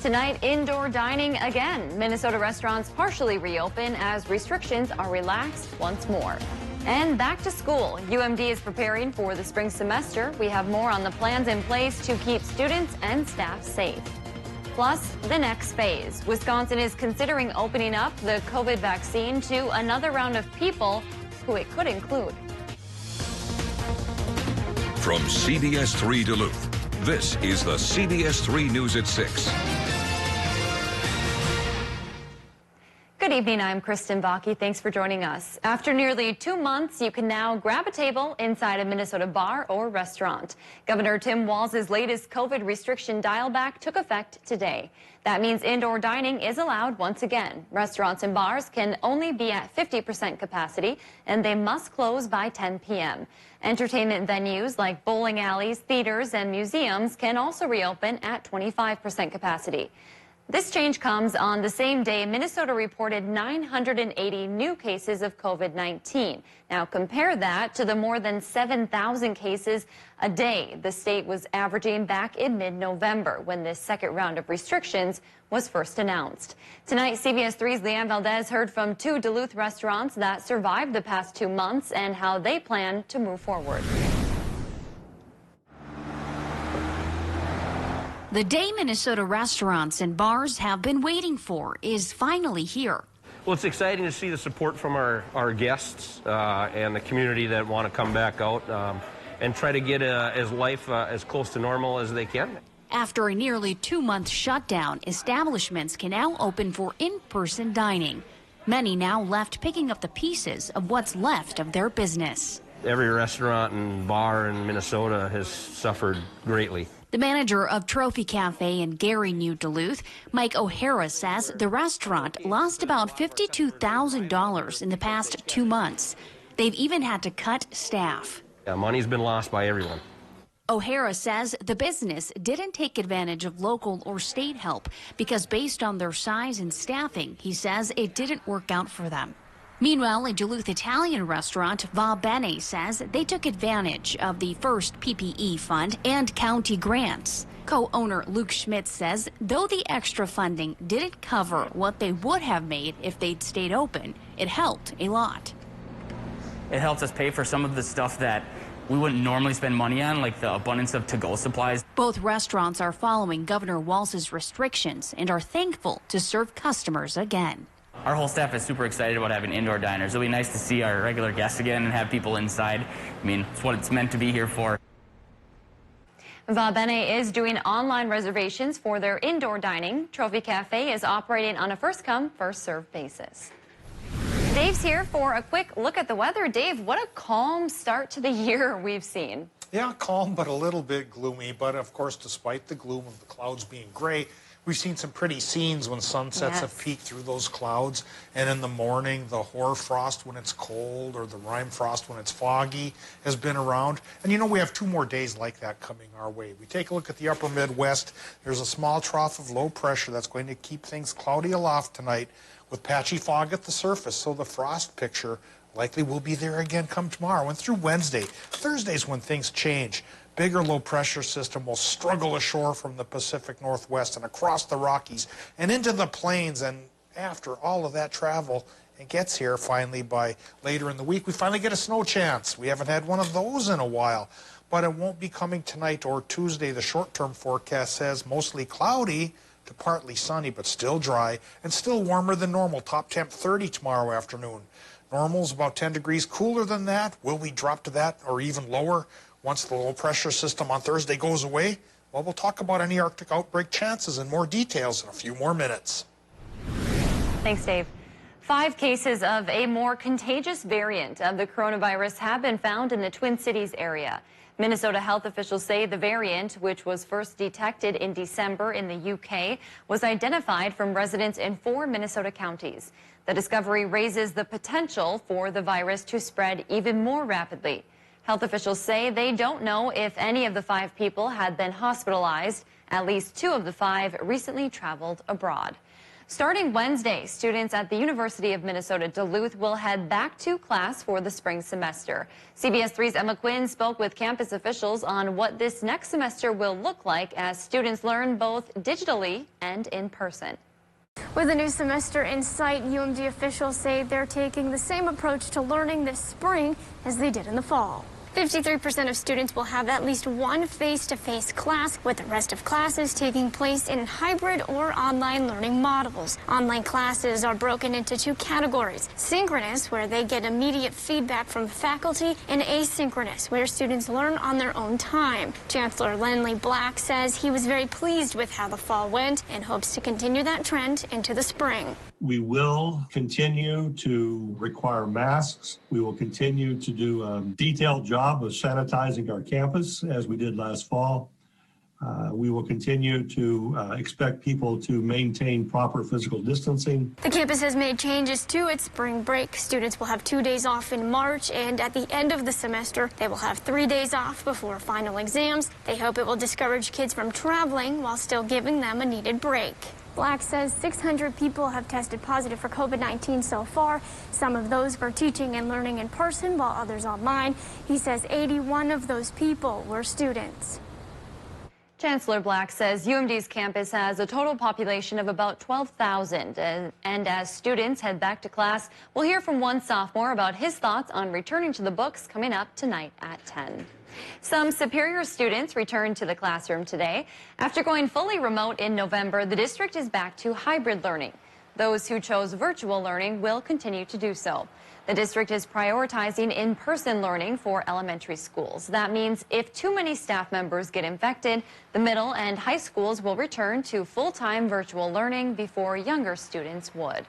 Tonight, indoor dining again. Minnesota restaurants partially reopen as restrictions are relaxed once more. And back to school. UMD is preparing for the spring semester. We have more on the plans in place to keep students and staff safe. Plus, the next phase. Wisconsin is considering opening up the COVID vaccine to another round of people who it could include. From CBS3 Duluth, this is the CBS3 News at 6. Good evening, I'm Kristen Bakke. Thanks for joining us. After nearly 2 months, you can now grab a table inside a Minnesota bar or restaurant. Governor Tim Walz's latest COVID restriction dial-back took effect today. That means indoor dining is allowed once again. Restaurants and bars can only be at 50% capacity, and they must close by 10 p.m. Entertainment venues like bowling alleys, theaters, and museums can also reopen at 25% capacity. This change comes on the same day Minnesota reported 980 new cases of COVID-19. Now compare that to the more than 7,000 cases a day the state was averaging back in mid-November when this second round of restrictions was first announced. Tonight, CBS3's Leanne Valdez heard from 2 Duluth restaurants that survived the past 2 months and how they plan to move forward. The day Minnesota restaurants and bars have been waiting for is finally here. Well, it's exciting to see the support from our guests and the community that want to come back out and try to get life as close to normal as they can. After a nearly 2-month shutdown, establishments can now open for in-person dining. Many now left picking up the pieces of what's left of their business. Every restaurant and bar in Minnesota has suffered greatly. The manager of Trophy Cafe in Gary, New Duluth, Mike O'Hara, says the restaurant lost about $52,000 in the past 2 months. They've even had to cut staff. Yeah, money's been lost by everyone. O'Hara says the business didn't take advantage of local or state help because based on their size and staffing, he says it didn't work out for them. Meanwhile, a Duluth Italian restaurant, Va Bene, says they took advantage of the first PPE fund and county grants. Co-owner Luke Schmidt says though the extra funding didn't cover what they would have made if they'd stayed open, it helped a lot. It helps us pay for some of the stuff that we wouldn't normally spend money on, like the abundance of to-go supplies. Both restaurants are following Governor Walz's restrictions and are thankful to serve customers again. Our whole staff is super excited about having indoor diners. It'll be nice to see our regular guests again and have people inside. I mean, it's what it's meant to be here for. Va Bene is doing online reservations for their indoor dining. Trophy Cafe is operating on a first-come, first-served basis. Dave's here for a quick look at the weather. Dave, what a calm start to the year we've seen. Yeah, calm, but a little bit gloomy. But, of course, despite the gloom of the clouds being gray, we've seen some pretty scenes when sunsets have peeked through those clouds. And in the morning, the hoar frost when it's cold or the rime frost when it's foggy has been around. And, you know, we have 2 more days like that coming our way. We take a look at the upper Midwest. There's a small trough of low pressure that's going to keep things cloudy aloft tonight with patchy fog at the surface. So the frost picture likely will be there again come tomorrow and through Wednesday. Thursday's when things change. Bigger low pressure system will struggle ashore from the Pacific Northwest and across the Rockies and into the plains. And after all of that travel, it gets here finally by later in the week. We finally get a snow chance. We haven't had one of those in a while, but it won't be coming tonight or Tuesday. The short-term forecast says mostly cloudy to partly sunny, but still dry and still warmer than normal. Top temp 30 tomorrow afternoon. Normal's about 10 degrees cooler than that. Will we drop to that or even lower once the low pressure system on Thursday goes away? Well, we'll talk about any Arctic outbreak chances and more details in a few more minutes. Thanks, Dave. 5 cases of a more contagious variant of the coronavirus have been found in the Twin Cities area. Minnesota health officials say the variant, which was first detected in December in the UK, was identified from residents in 4 Minnesota counties. The discovery raises the potential for the virus to spread even more rapidly. Health officials say they don't know if any of the 5 people had been hospitalized. At least 2 of the 5 recently traveled abroad. Starting Wednesday, students at the University of Minnesota Duluth will head back to class for the spring semester. CBS3's Emma Quinn spoke with campus officials on what this next semester will look like as students learn both digitally and in person. With a new semester in sight, UMD officials say they're taking the same approach to learning this spring as they did in the fall. 53% of students will have at least one face-to-face class, with the rest of classes taking place in hybrid or online learning models. Online classes are broken into two categories: synchronous, where they get immediate feedback from faculty, and asynchronous, where students learn on their own time. Chancellor Lenley Black says he was very pleased with how the fall went and hopes to continue that trend into the spring. We will continue to require masks. We will continue to do a detailed job of sanitizing our campus as we did last fall. We will continue to expect people to maintain proper physical distancing. The campus has made changes to its spring break. Students will have 2 days off in March, and at the end of the semester, they will have 3 days off before final exams. They hope it will discourage kids from traveling while still giving them a needed break. Black says 600 people have tested positive for COVID-19 so far. Some of those were teaching and learning in person, while others online. He says 81 of those people were students. Chancellor Black says UMD's campus has a total population of about 12,000. And as students head back to class, we'll hear from one sophomore about his thoughts on returning to the books coming up tonight at 10. Some Superior students returned to the classroom today. After going fully remote in November, the district is back to hybrid learning. Those who chose virtual learning will continue to do so. The district is prioritizing in-person learning for elementary schools. That means if too many staff members get infected, the middle and high schools will return to full-time virtual learning before younger students would.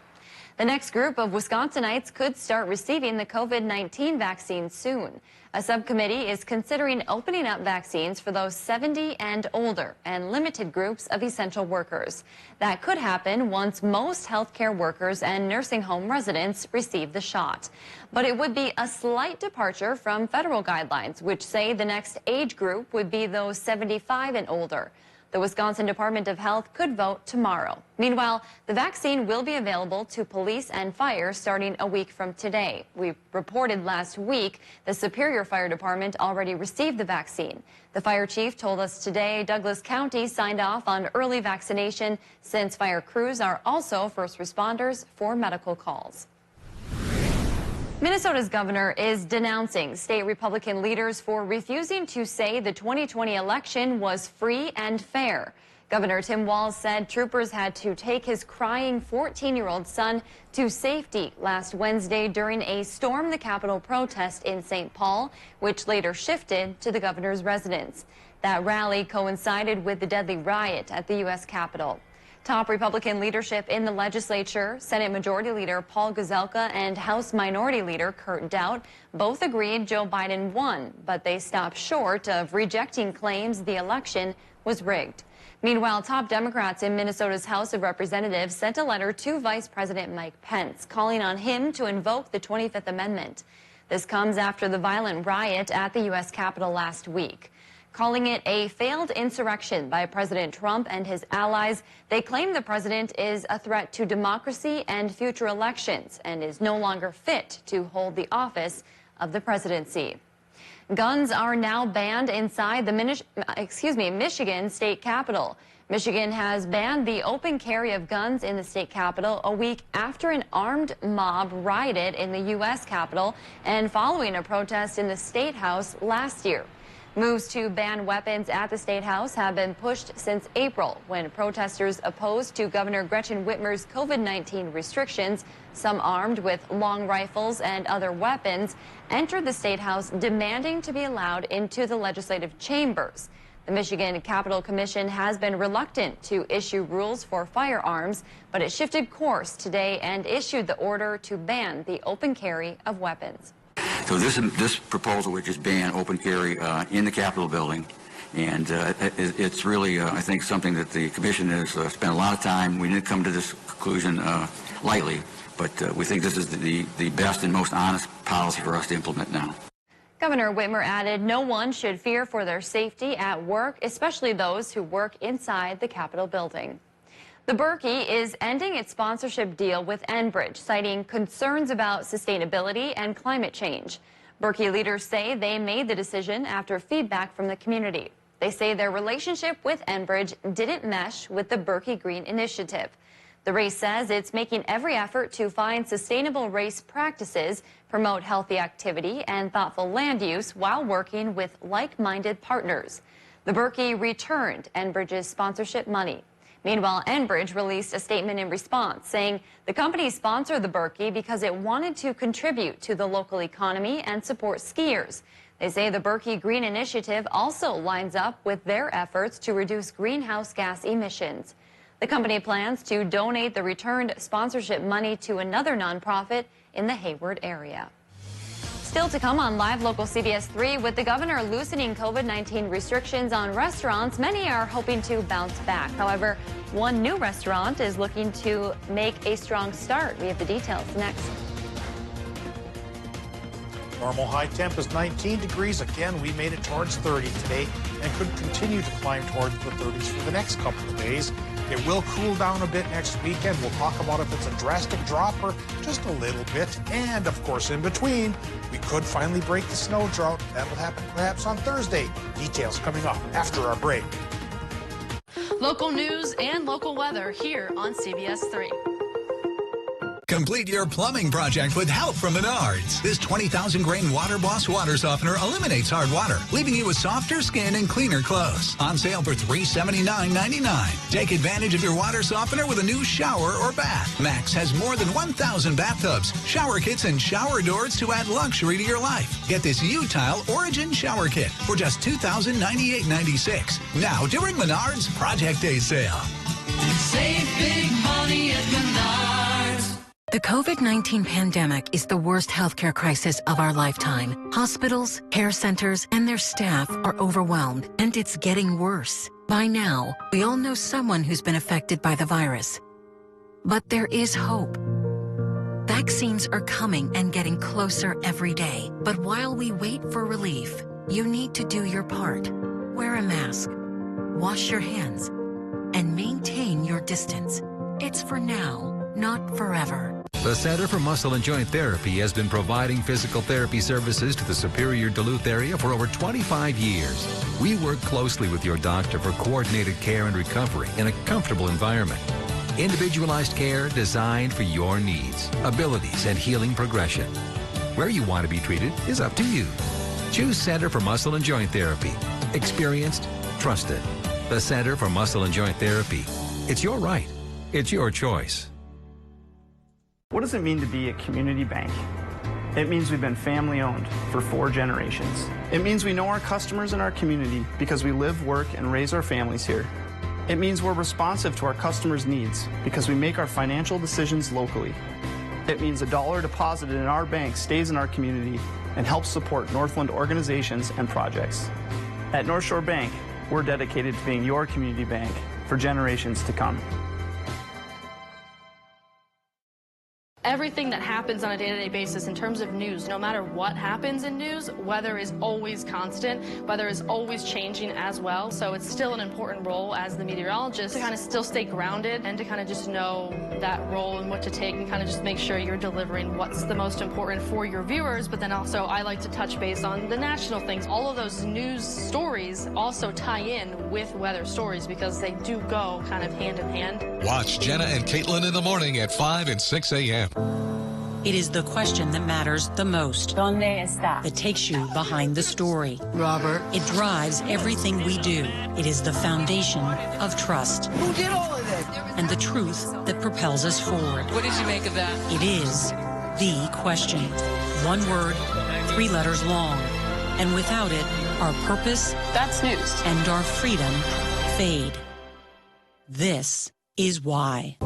The next group of Wisconsinites could start receiving the COVID-19 vaccine soon. A subcommittee is considering opening up vaccines for those 70 and older and limited groups of essential workers. That could happen once most healthcare workers and nursing home residents receive the shot. But it would be a slight departure from federal guidelines, which say the next age group would be those 75 and older. The Wisconsin Department of Health could vote tomorrow. Meanwhile, the vaccine will be available to police and fire starting a week from today. We reported last week the Superior Fire Department already received the vaccine. The fire chief told us today Douglas County signed off on early vaccination since fire crews are also first responders for medical calls. Minnesota's governor is denouncing state Republican leaders for refusing to say the 2020 election was free and fair. Governor Tim Walz said troopers had to take his crying 14-year-old son to safety last Wednesday during a Storm the Capitol protest in St. Paul, which later shifted to the governor's residence. That rally coincided with the deadly riot at the U.S. Capitol. Top Republican leadership in the legislature, Senate Majority Leader Paul Gazelka and House Minority Leader Kurt Daudt, both agreed Joe Biden won, but they stopped short of rejecting claims the election was rigged. Meanwhile, top Democrats in Minnesota's House of Representatives sent a letter to Vice President Mike Pence, calling on him to invoke the 25th Amendment. This comes after the violent riot at the U.S. Capitol last week. Calling it a failed insurrection by President Trump and his allies, they claim the president is a threat to democracy and future elections and is no longer fit to hold the office of the presidency. Guns are now banned inside the Michigan state capitol. Michigan has banned the open carry of guns in the state capitol a week after an armed mob rioted in the U.S. Capitol and following a protest in the State House last year. Moves to ban weapons at the State House have been pushed since April, when protesters opposed to Governor Gretchen Whitmer's COVID-19 restrictions, some armed with long rifles and other weapons, entered the State House demanding to be allowed into the legislative chambers. The Michigan Capitol Commission has been reluctant to issue rules for firearms, but it shifted course today and issued the order to ban the open carry of weapons. So this proposal would just ban open carry in the Capitol building, and it's really, I think, something that the commission has spent a lot of time. We didn't come to this conclusion lightly, but we think this is the best and most honest policy for us to implement now. Governor Whitmer added no one should fear for their safety at work, especially those who work inside the Capitol building. The Berkey is ending its sponsorship deal with Enbridge, citing concerns about sustainability and climate change. Berkey leaders say they made the decision after feedback from the community. They say their relationship with Enbridge didn't mesh with the Berkey Green Initiative. The race says it's making every effort to find sustainable race practices, promote healthy activity and thoughtful land use while working with like-minded partners. The Berkey returned Enbridge's sponsorship money. Meanwhile, Enbridge released a statement in response, saying the company sponsored the Berkey because it wanted to contribute to the local economy and support skiers. They say the Berkey Green Initiative also lines up with their efforts to reduce greenhouse gas emissions. The company plans to donate the returned sponsorship money to another nonprofit in the Hayward area. Still to come on Live Local CBS 3, with the governor loosening COVID-19 restrictions on restaurants, many are hoping to bounce back. However, one new restaurant is looking to make a strong start. We have the details next. Normal high temp is 19 degrees. Again, we made it towards 30 today and could continue to climb towards the 30s for the next couple of days. It will cool down a bit next weekend. We'll talk about if it's a drastic drop or just a little bit. And, of course, in between, we could finally break the snow drought. That'll happen perhaps on Thursday. Details coming up after our break. Local news and local weather here on CBS 3. Complete your plumbing project with help from Menards. This 20,000 grain Water Boss water softener eliminates hard water, leaving you with softer skin and cleaner clothes. On sale for $379.99. Take advantage of your water softener with a new shower or bath. Max has more than 1,000 bathtubs, shower kits, and shower doors to add luxury to your life. Get this U-Tile Origin Shower Kit for just $2,098.96. Now during Menards Project Day sale. Save big money at Menards. The COVID-19 pandemic is the worst healthcare crisis of our lifetime. Hospitals, care centers, and their staff are overwhelmed, and it's getting worse. By now, we all know someone who's been affected by the virus. But there is hope. Vaccines are coming and getting closer every day. But while we wait for relief, you need to do your part. Wear a mask, wash your hands, and maintain your distance. It's for now, not forever. The Center for Muscle and Joint Therapy has been providing physical therapy services to the Superior Duluth area for over 25 years. We work closely with your doctor for coordinated care and recovery in a comfortable environment. Individualized care designed for your needs, abilities, and healing progression. Where you want to be treated is up to you. Choose Center for Muscle and Joint Therapy. Experienced, trusted. The Center for Muscle and Joint Therapy. It's your right. It's your choice. What does it mean to be a community bank? It means we've been family-owned for 4 generations. It means we know our customers in our community because we live, work, and raise our families here. It means we're responsive to our customers' needs because we make our financial decisions locally. It means $1 deposited in our bank stays in our community and helps support Northland organizations and projects. At North Shore Bank, we're dedicated to being your community bank for generations to come. Everything that happens on a day-to-day basis in terms of news, no matter what happens in news, weather is always constant, weather is always changing as well. So it's still an important role as the meteorologist to kind of still stay grounded and to kind of just know that role and what to take and kind of just make sure you're delivering what's the most important for your viewers. But then also I like to touch base on the national things. All of those news stories also tie in with weather stories because they do go kind of hand in hand. Watch Jenna and Caitlin in the morning at 5 and 6 a.m. It is the question that matters the most. ¿Dónde está? That takes you behind the story. Robert. It drives everything we do. It is the foundation of trust. Who did all of this? And the truth that propels us forward. What did you make of that? It is the question. 1 word, 3 letters long. And without it, our purpose, that's news, and our freedom fade. This is why.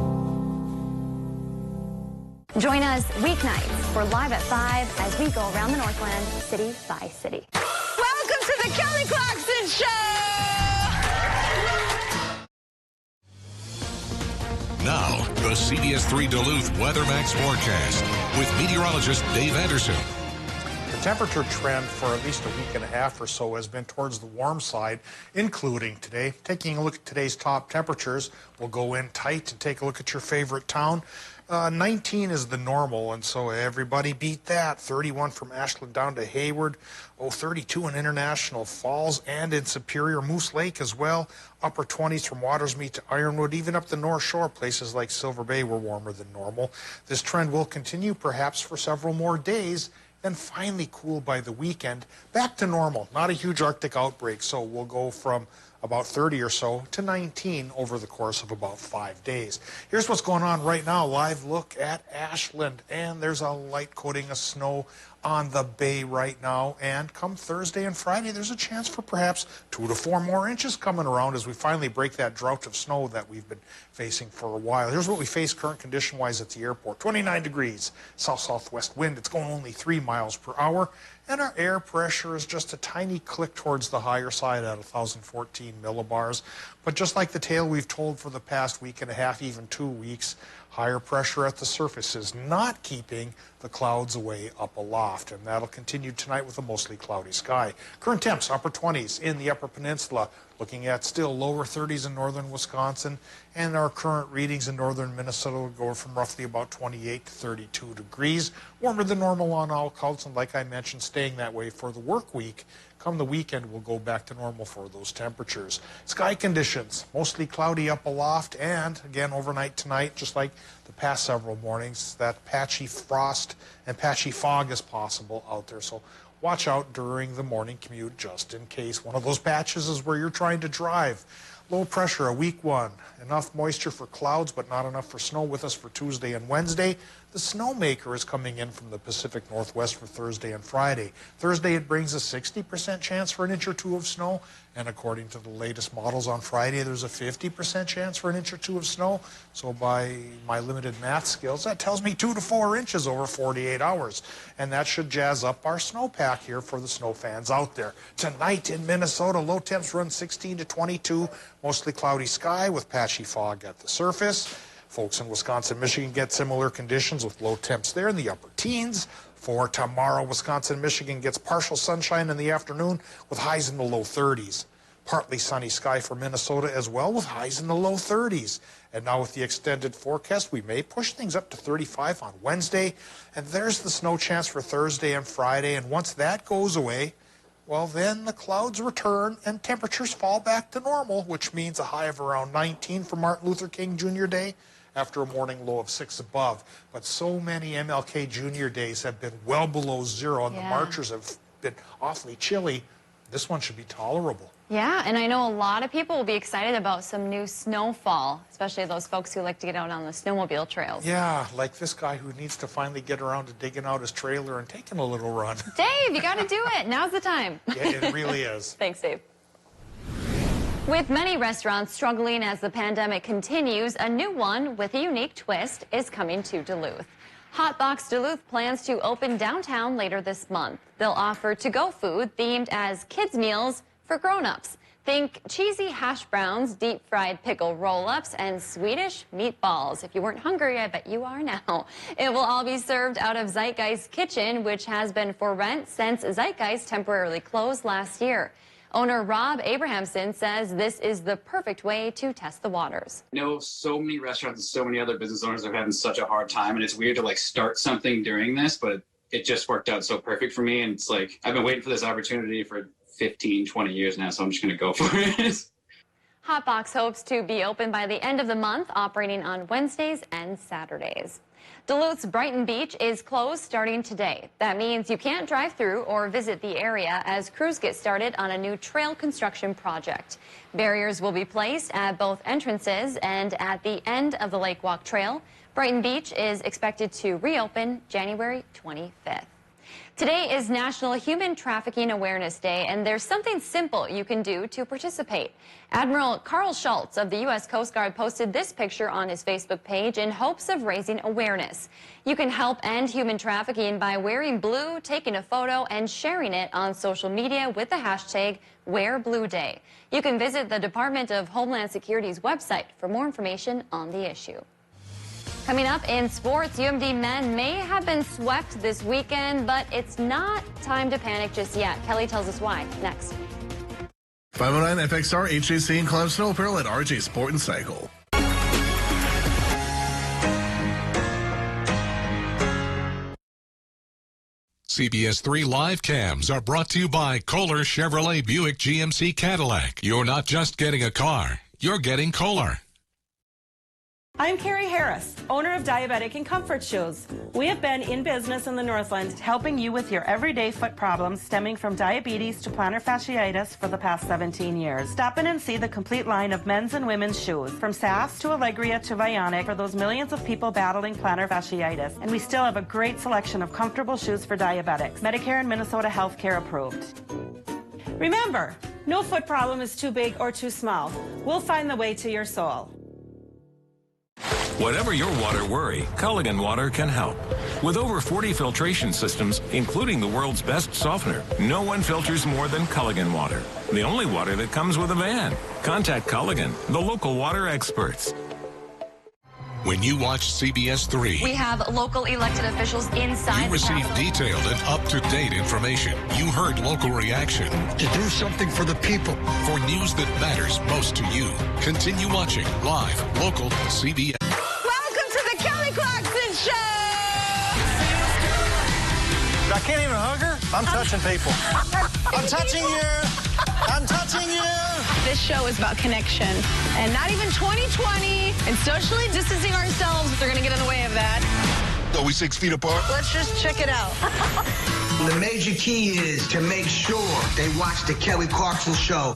Join us weeknights for Live at 5 as we go around the Northland city by city. Welcome to the Kelly Clarkson Show! Now, the CBS3 Duluth Weather Max forecast with meteorologist Dave Anderson. The temperature trend for at least a week and a half or so has been towards the warm side, including today. Taking a look at today's top temperatures, we'll go in tight and take a look at your favorite town. 19 is the normal, and so everybody beat that. 31 from Ashland down to Hayward. 32 in International Falls and in Superior. Moose Lake as well. Upper 20s from Watersmeet to Ironwood. Even up the North Shore, places like Silver Bay were warmer than normal. This trend will continue perhaps for several more days, then finally cool by the weekend. Back to normal. Not a huge Arctic outbreak, so we'll go from about 30 or so to 19 over the course of about 5 days. Here's what's going on right now. Live look at Ashland, and there's a light coating of snow on the bay right now, and come Thursday and Friday there's a chance for perhaps 2 to 4 more inches coming around as we finally break that drought of snow that we've been facing for a while. Here's what we face current condition wise at the airport. 29 degrees, south-southwest wind. It's going only 3 miles per hour, and our air pressure is just a tiny click towards the higher side at 1,014 millibars. But just like the tale we've told for the past week and a half, even 2 weeks, higher pressure at the surface is not keeping the clouds away up aloft, and that'll continue tonight with a mostly cloudy sky. Current temps, upper 20s in the Upper Peninsula, looking at still lower 30s in northern Wisconsin, and our current readings in northern Minnesota will go from roughly about 28 to 32 degrees. Warmer than normal on all counts, and like I mentioned, staying that way for the work week. Come the weekend, we'll go back to normal for those temperatures. Sky conditions, mostly cloudy up aloft, and again overnight tonight, just like the past several mornings, that patchy frost and patchy fog is possible out there. So watch out during the morning commute just in case one of those patches is where you're trying to drive. Low pressure, a weak one. Enough moisture for clouds, but not enough for snow with us for Tuesday and Wednesday. The snowmaker is coming in from the Pacific Northwest for Thursday and Friday. Thursday, it brings a 60% chance for an inch or two of snow. And according to the latest models on Friday, there's a 50% chance for an inch or two of snow. So by my limited math skills, that tells me 2 to 4 inches over 48 hours. And that should jazz up our snowpack here for the snow fans out there. Tonight in Minnesota, low temps run 16 to 22. Mostly cloudy sky with patchy fog at the surface. Folks in Wisconsin, Michigan get similar conditions with low temps there in the upper teens. For tomorrow, Wisconsin, Michigan gets partial sunshine in the afternoon with highs in the low 30s. Partly sunny sky for Minnesota as well with highs in the low 30s. And now with the extended forecast, we may push things up to 35 on Wednesday. And there's the snow chance for Thursday and Friday. And once that goes away, well, then the clouds return and temperatures fall back to normal, which means a high of around 19 for Martin Luther King Jr. Day after a morning low of 6 above. But so many MLK Jr. days have been well below zero, and the marchers have been awfully chilly. This one should be tolerable. Yeah, and I know a lot of people will be excited about some new snowfall, especially those folks who like to get out on the snowmobile trails. Yeah, like this guy who needs to finally get around to digging out his trailer and taking a little run. Dave, you got to do it. Now's the time. Yeah, it really is. Thanks, Dave. With many restaurants struggling as the pandemic continues, a new one with a unique twist is coming to Duluth. Hotbox Duluth plans to open downtown later this month. They'll offer to-go food themed as kids' meals for grown-ups. Think cheesy hash browns, deep-fried pickle roll-ups, and Swedish meatballs. If you weren't hungry, I bet you are now. It will all be served out of Zeitgeist Kitchen, which has been for rent since Zeitgeist temporarily closed last year. Owner Rob Abrahamson says this is the perfect way to test the waters. I know so many restaurants and so many other business owners are having such a hard time, and it's weird to like start something during this, but it just worked out so perfect for me. And it's like, I've been waiting for this opportunity for 15, 20 years now, so I'm just going to go for it. Hotbox hopes to be open by the end of the month, operating on Wednesdays and Saturdays. Duluth's Brighton Beach is closed starting today. That means you can't drive through or visit the area as crews get started on a new trail construction project. Barriers will be placed at both entrances and at the end of the Lake Walk Trail. Brighton Beach is expected to reopen January 25th. Today is National Human Trafficking Awareness Day, and there's something simple you can do to participate. Admiral Carl Schultz of the U.S. Coast Guard posted this picture on his Facebook page in hopes of raising awareness. You can help end human trafficking by wearing blue, taking a photo, and sharing it on social media with the hashtag #WearBlueDay. You can visit the Department of Homeland Security's website for more information on the issue. Coming up in sports, UMD men may have been swept this weekend, but it's not time to panic just yet. Kelly tells us why. Next. 509 FXR, HJC, and Climb Snow Apparel at RJ Sport and Cycle. CBS3 live cams are brought to you by Kohler Chevrolet Buick GMC Cadillac. You're not just getting a car, you're getting Kohler. I'm Carrie Harris, owner of Diabetic and Comfort Shoes. We have been in business in the Northland helping you with your everyday foot problems stemming from diabetes to plantar fasciitis for the past 17 years. Stop in and see the complete line of men's and women's shoes, from SAS to Allegria to Vionic, for those millions of people battling plantar fasciitis. And we still have a great selection of comfortable shoes for diabetics, Medicare and Minnesota healthcare approved. Remember, no foot problem is too big or too small. We'll find the way to your soul. Whatever your water worry, Culligan Water can help. With over 40 filtration systems, including the world's best softener, no one filters more than Culligan Water. The only water that comes with a van. Contact Culligan, the local water experts. When you watch CBS3, We have local elected officials inside you receive the detailed and up-to-date information. You heard local reaction. To do something for the people. For news that matters most to you. Continue watching live, local, CBS. Welcome to the Kelly Clarkson Show! I can't even hug her. I'm touching people. I'm touching you. I'm touching you. This show is about connection, and not even 2020 and socially distancing ourselves are going to get in the way of that. Are we 6 feet apart? Let's just check it out. The major key is to make sure they watch the Kelly Clarkson Show.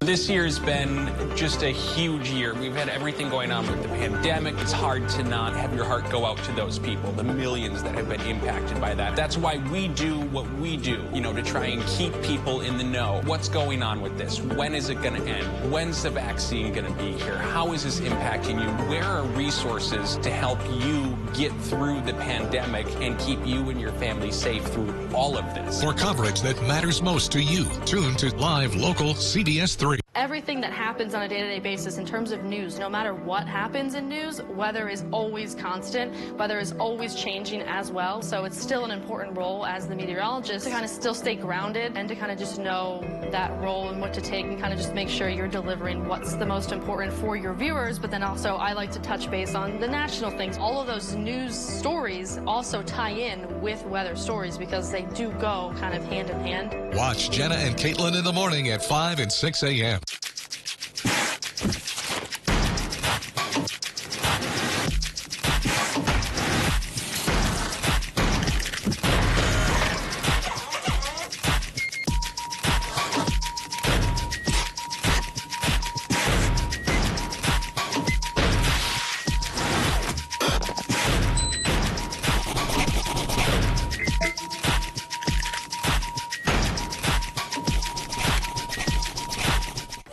This year's been just a huge year. We've had everything going on with the pandemic. It's hard to not have your heart go out to those people, the millions that have been impacted by that. That's why we do what we do, to try and keep people in the know. What's going on with this? When is it going to end? When's the vaccine going to be here? How is this impacting you? Where are resources to help you get through the pandemic and keep you and your family safe through all of this? For coverage that matters most to you, tune to live, local, CBS3. Everything that happens on a day-to-day basis in terms of news, no matter what happens in news, weather is always constant, weather is always changing as well. So it's still an important role as the meteorologist to kind of still stay grounded and to kind of just know that role and what to take and kind of just make sure you're delivering what's the most important for your viewers. But then also I like to touch base on the national things. All of those news stories also tie in with weather stories because they do go kind of hand in hand. Watch Jenna and Caitlin in the morning at 5 and 6 a.m.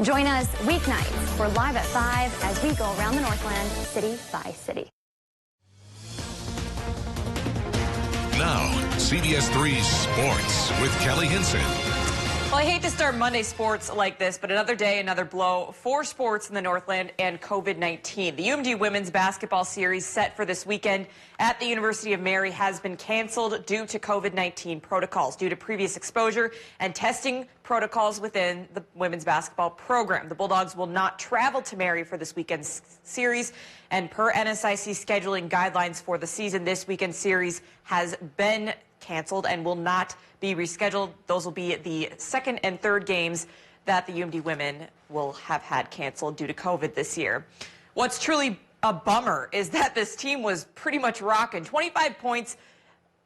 Join us weeknights for Live at 5 as we go around the Northland city by city. Now, CBS3 Sports with Kelly Hinson. Well, I hate to start Monday sports like this, but another day, another blow for sports in the Northland and COVID-19. The UMD women's basketball series set for this weekend at the University of Mary has been canceled due to COVID-19 protocols, due to previous exposure and testing protocols within the women's basketball program. The Bulldogs will not travel to Mary for this weekend's series, and per NSIC scheduling guidelines for the season, this weekend's series has been canceled and will not be rescheduled. Those will be the second and third games that the UMD women will have had canceled due to COVID this year. What's truly a bummer is that this team was pretty much rocking. 25 points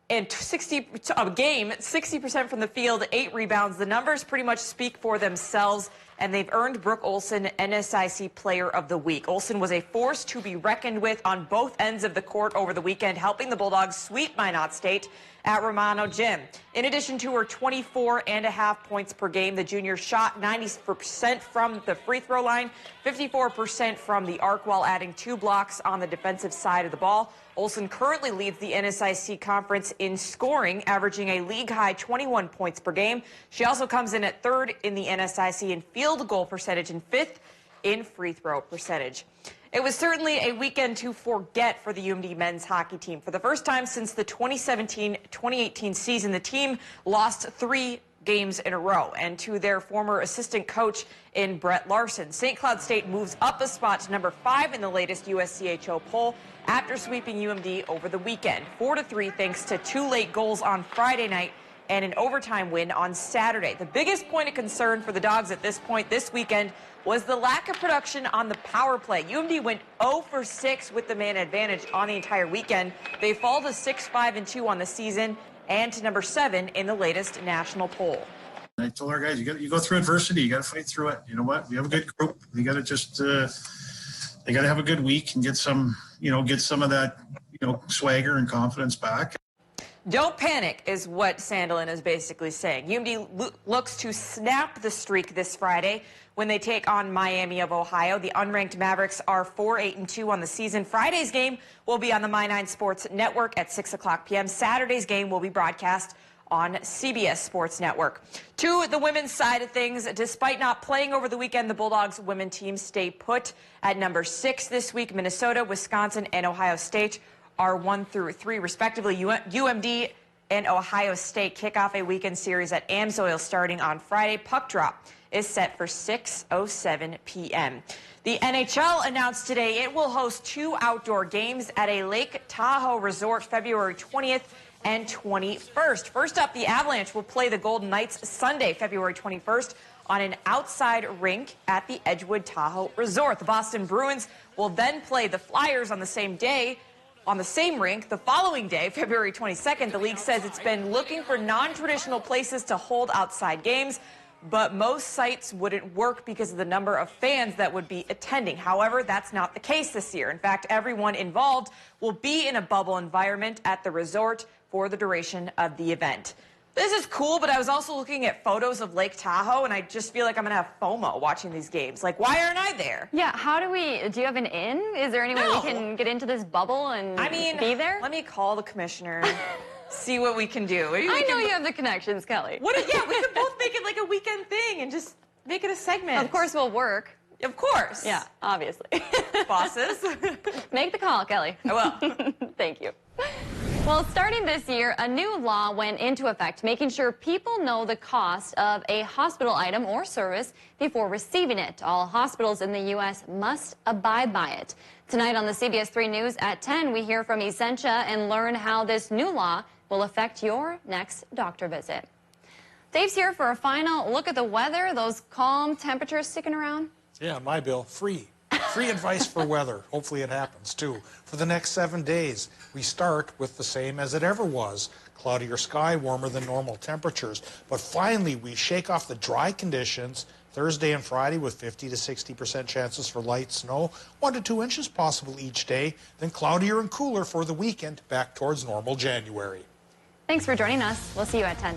in 60% from the field, 8 rebounds. The numbers pretty much speak for themselves, and they've earned Brooke Olson NSIC Player of the Week. Olson was a force to be reckoned with on both ends of the court over the weekend, helping the Bulldogs sweep Minot State at Romano Gym. In addition to her 24.5 points per game, the junior shot 90% from the free throw line, 54% from the arc, while adding 2 blocks on the defensive side of the ball. Olson currently leads the NSIC conference in scoring, averaging a league-high 21 points per game. She also comes in at 3rd in the NSIC in field goal percentage and 5th in free throw percentage. It was certainly a weekend to forget for the UMD men's hockey team. For the first time since the 2017-2018 season, the team lost 3 games in a row, and to their former assistant coach in Brett Larson. St. Cloud State moves up a spot to number 5 in the latest USCHO poll after sweeping UMD over the weekend, 4-3, thanks to 2 late goals on Friday night and an overtime win on Saturday. The biggest point of concern for the Dogs at this point this weekend was the lack of production on the power play. UMD went 0 for 6 with the man advantage on the entire weekend. They fall to 6-5-2 on the season and to number 7 in the latest national poll. I told our guys, you go through adversity, you got to fight through it. You know what? We have a good group. We got to just, they got to have a good week and get some of that, swagger and confidence back. Don't panic is what Sandelin is basically saying. UMD looks to snap the streak this Friday when they take on Miami of Ohio. The unranked Mavericks are 4-8-2 on the season. Friday's game will be on the My9 Sports Network at 6 o'clock p.m. Saturday's game will be broadcast on CBS Sports Network. To the women's side of things, despite not playing over the weekend, the Bulldogs women team stay put at number 6 this week. Minnesota, Wisconsin, and Ohio State are 1 through 3 respectively. UMD and Ohio State kick off a weekend series at Amsoil starting on Friday. Puck drop is set for 6:07 p.m. The NHL announced today it will host 2 outdoor games at a Lake Tahoe resort February 20th and 21st. First up, the Avalanche will play the Golden Knights Sunday, February 21st on an outside rink at the Edgewood Tahoe Resort. The Boston Bruins will then play the Flyers on the same day on the same rink the following day, February 22nd. The league says it's been looking for non-traditional places to hold outside games, but most sites wouldn't work because of the number of fans that would be attending. However, that's not the case this year. In fact, everyone involved will be in a bubble environment at the resort for the duration of the event. This is cool, but I was also looking at photos of Lake Tahoe, and I just feel like I'm going to have FOMO watching these games. Like, why aren't I there? Yeah, do you have an in? Is there any way we can get into this bubble and be there? Let me call the commissioner, see what we can do. I know you have the connections, Kelly. We could both make it like a weekend thing and just make it a segment. Of course we'll work. Of course. Yeah, obviously. Bosses. Make the call, Kelly. I will. Thank you. Well, starting this year, a new law went into effect, making sure people know the cost of a hospital item or service before receiving it. All hospitals in the U.S. must abide by it. Tonight on the CBS3 News at 10, we hear from Essentia and learn how this new law will affect your next doctor visit. Dave's here for a final look at the weather. Those calm temperatures sticking around? Yeah, my bill, free. Free advice for weather. Hopefully it happens, too. For the next 7 days, we start with the same as it ever was. Cloudier sky, warmer than normal temperatures. But finally, we shake off the dry conditions Thursday and Friday with 50 to 60% chances for light snow, 1 to 2 inches possible each day. Then cloudier and cooler for the weekend, back towards normal January. Thanks for joining us. We'll see you at 10.